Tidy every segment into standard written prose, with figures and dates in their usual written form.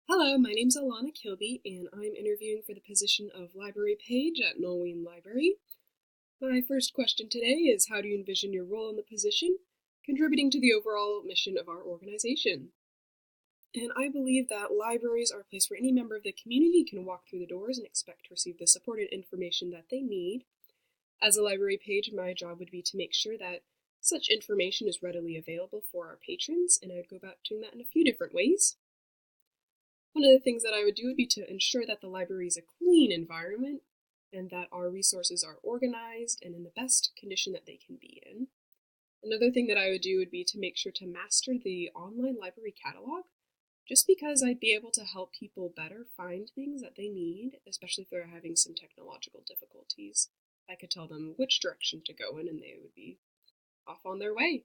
Hello, my name's Alana Kilby, and I'm interviewing for the position of library page at Nolwenn Library. My first question today is, how do you envision your role in the position, contributing to the overall mission of our organization? And I believe that libraries are a place where any member of the community can walk through the doors and expect to receive the support and information that they need. As a library page, my job would be to make sure that such information is readily available for our patrons, and I would go about doing that in a few different ways. One of the things that I would do would be to ensure that the library is a clean environment and that our resources are organized and in the best condition that they can be in. Another thing that I would do would be to make sure to master the online library catalog, just because I'd be able to help people better find things that they need, especially if they're having some technological difficulties. I could tell them which direction to go in and they would be off on their way.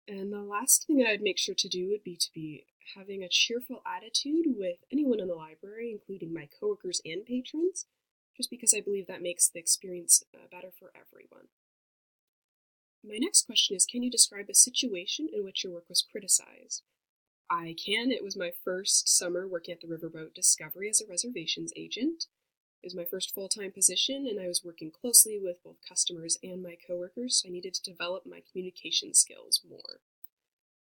And the last thing that I'd make sure to do would be having a cheerful attitude with anyone in the library, including my coworkers and patrons, just because I believe that makes the experience better for everyone. My next question is, can you describe a situation in which your work was criticized? I can. It was my first summer working at the Riverboat Discovery as a reservations agent. It was my first full-time position, and I was working closely with both customers and my coworkers, so I needed to develop my communication skills more.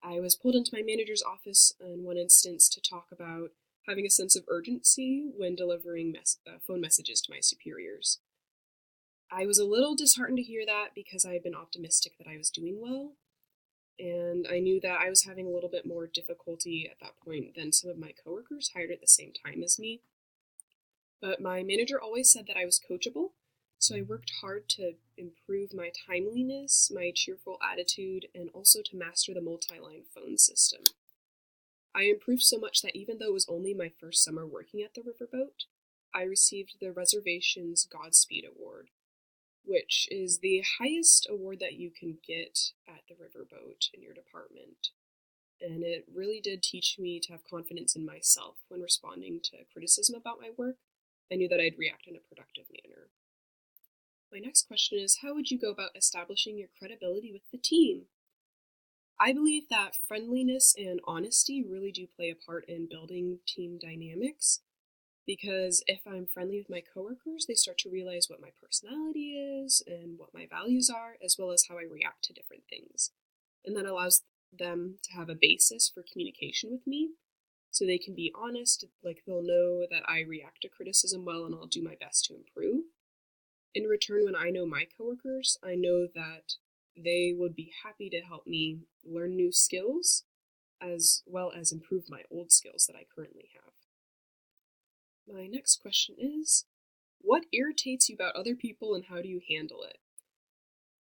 I was pulled into my manager's office in one instance to talk about having a sense of urgency when delivering phone messages to my superiors. I was a little disheartened to hear that because I had been optimistic that I was doing well, and I knew that I was having a little bit more difficulty at that point than some of my coworkers hired at the same time as me. But my manager always said that I was coachable, so I worked hard to improve my timeliness, my cheerful attitude, and also to master the multi-line phone system. I improved so much that even though it was only my first summer working at the Riverboat, I received the Reservations Godspeed Award, which is the highest award that you can get at the Riverboat in your department. And it really did teach me to have confidence in myself when responding to criticism about my work. I knew that I'd react in a productive manner. My next question is, how would you go about establishing your credibility with the team? I believe that friendliness and honesty really do play a part in building team dynamics, because if I'm friendly with my coworkers, they start to realize what my personality is and what my values are, as well as how I react to different things. And that allows them to have a basis for communication with me, so they can be honest, like they'll know that I react to criticism well and I'll do my best to improve. In return, when I know my coworkers, I know that they would be happy to help me learn new skills as well as improve my old skills that I currently have. My next question is, what irritates you about other people and how do you handle it?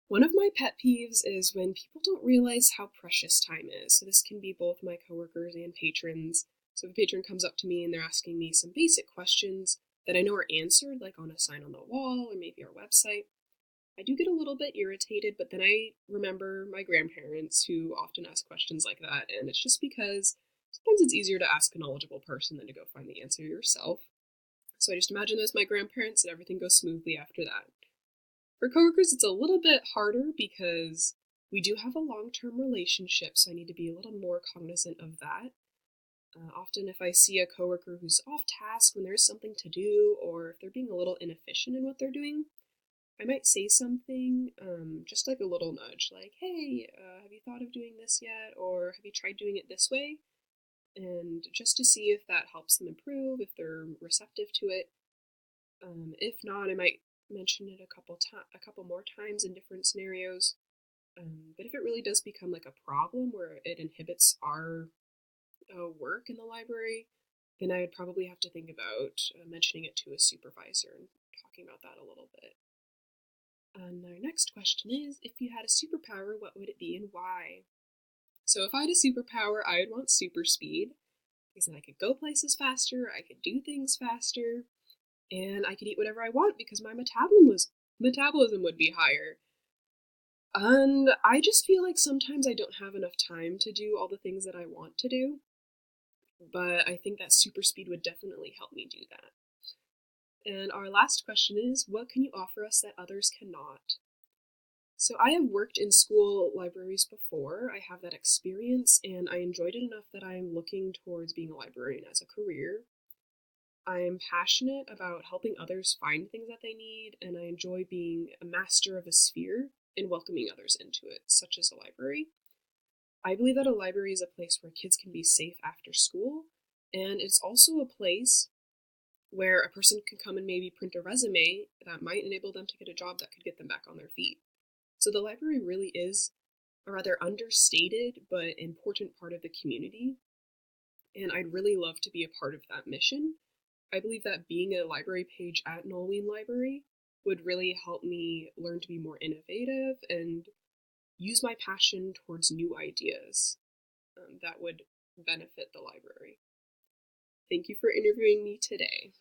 One of my pet peeves is when people don't realize how precious time is. So this can be both my coworkers and patrons. So if a patron comes up to me and they're asking me some basic questions that I know are answered, like on a sign on the wall or maybe our website, I do get a little bit irritated, but then I remember my grandparents who often ask questions like that, and it's just because sometimes it's easier to ask a knowledgeable person than to go find the answer yourself. So I just imagine those my grandparents and everything goes smoothly after that. For coworkers, it's a little bit harder because we do have a long-term relationship, so I need to be a little more cognizant of that. Often if I see a coworker who's off task when there's something to do, or if they're being a little inefficient in what they're doing, I might say something, just like a little nudge, like, hey, have you thought of doing this yet? Or have you tried doing it this way? And just to see if that helps them improve, if they're receptive to it. If not, I might mention it a couple more times in different scenarios. But if it really does become like a problem where it inhibits our work in the library, then I would probably have to think about mentioning it to a supervisor and talking about that a little bit. And our next question is, if you had a superpower, what would it be and why? So if I had a superpower, I would want super speed, because then I could go places faster, I could do things faster, and I could eat whatever I want because my metabolism would be higher. And I just feel like sometimes I don't have enough time to do all the things that I want to do, but I think that super speed would definitely help me do that. And our last question is, what can you offer us that others cannot? So I have worked in school libraries before. I have that experience and I enjoyed it enough that I'm looking towards being a librarian as a career. I'm passionate about helping others find things that they need, and I enjoy being a master of a sphere and welcoming others into it, such as a library. I believe that a library is a place where kids can be safe after school, and it's also a place where a person can come and maybe print a resume that might enable them to get a job that could get them back on their feet. So the library really is a rather understated but important part of the community, and I'd really love to be a part of that mission. I believe that being a library page at Nolween Library would really help me learn to be more innovative and use my passion towards new ideas that would benefit the library. Thank you for interviewing me today.